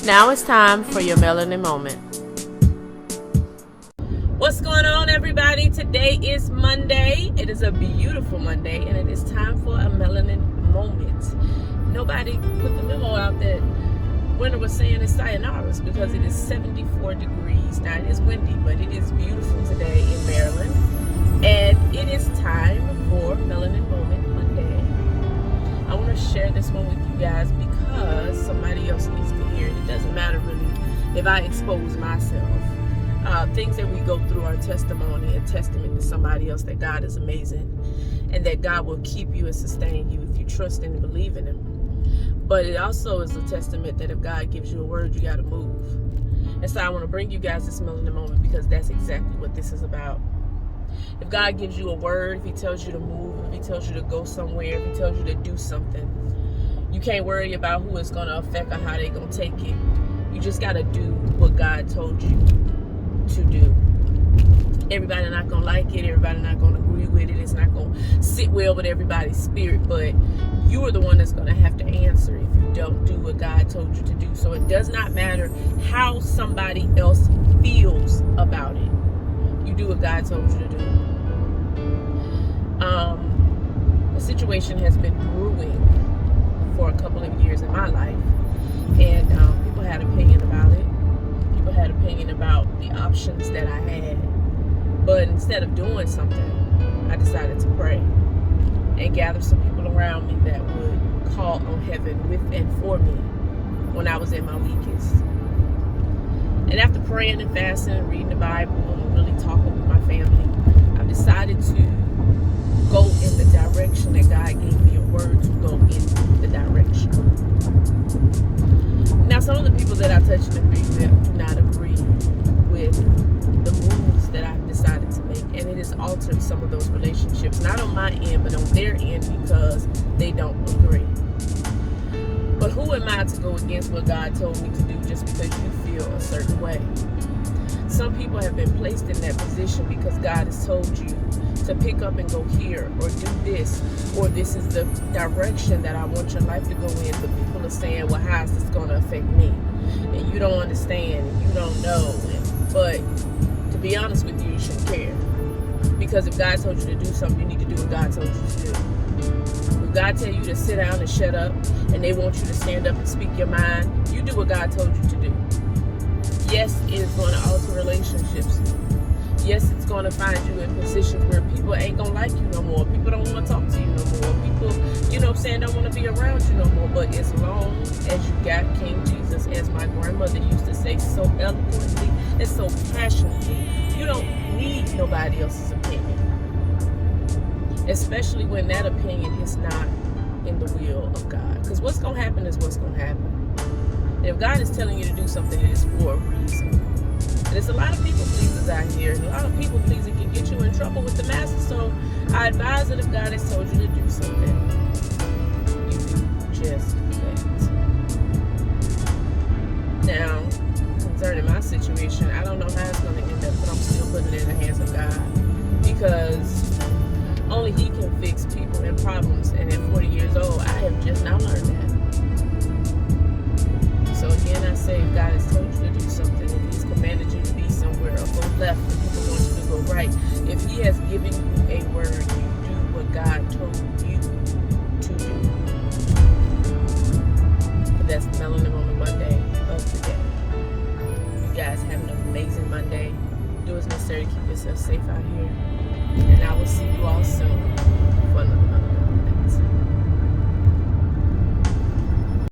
Now it's time for your melanin moment. What's going on, everybody? Today is Monday. It is a beautiful Monday, and it is time for a melanin moment. Nobody put the memo out that winter was saying it's sayonara because it is 74 degrees. Now, it is windy, but it is beautiful today in Maryland. And it is time for Melanin Moment Monday. I want to share this one with you guys because somebody else needs to hear it. It doesn't matter really if I expose myself. Things that we go through are testimony and testament to somebody else that God is amazing and that God will keep you and sustain you if you trust and believe in Him. But it also is a testament that if God gives you a word, you got to move. And so I want to bring you guys this Melanin Moment because that's exactly what this is about. If God gives you a word, if He tells you to move, if He tells you to go somewhere, if He tells you to do something, you can't worry about who it's going to affect or how they're going to take it. You just got to do what God told you to do. Everybody not going to like it. Everybody not going to agree with it. It's not going to sit well with everybody's spirit, but you are the one that's going to have to answer if you don't do what God told you to do. So it does not matter how somebody else feels about it. You do what God told you to do. The situation has been brewing for a couple of years in my life, and people had opinion about it. People had opinion about the options that I had, but instead of doing something, I decided to pray and gather some people around me that would call on heaven with and for me when I was at my weakest. And after praying and fasting and reading the Bible and really talking with my family, I've decided to go in the direction that God gave me a word to go in the direction. Now, some of the people that I touch and agree with do not agree with the moves that I've decided to make. And it has altered some of those relationships, not on my end, but on their end because they don't agree. But who am I to go against what God told me to do just because you feel a certain way? Some people have been placed in that position because God has told you to pick up and go here or do this, or this is the direction that I want your life to go in. But people are saying, well, how is this going to affect me? And you don't understand, and you don't know. But to be honest with you, you shouldn't care. Because if God told you to do something, you need to do what God told you to do. If God tell you to sit down and shut up, and they want you to stand up and speak your mind, you do what God told you to do. Yes, it is going to alter relationships. Yes, it's going to find you in positions where people ain't going to like you no more. People don't want to talk to you no more. People, don't want to be around you no more. But as long as you got King Jesus, as my grandmother used to say so eloquently and so passionately, you don't need nobody else's opinion. Especially when that opinion is not in the will of God. Because what's going to happen is what's going to happen. And if God is telling you to do something, it is for a reason. And there's a lot of people pleasers out here. And a lot of people pleasing can get you in trouble with the master. So I advise that if God has told you to do something, you do just that. Now, concerning my situation, I don't know how it's going to end up, but I'm still putting it in the hands of God. Because only He can fix people and problems. And at 40 years old, I have just now learned that. So again, I say, if God has told you to do something, if He's commanded you to be somewhere or go left, and people want you to go right, if He has given you a word, you do what God told you to do. But that's the Melanin Moment Monday of the day. You guys have an amazing Monday. Do as necessary to keep yourself safe out here. And I will see you all soon for another Monday.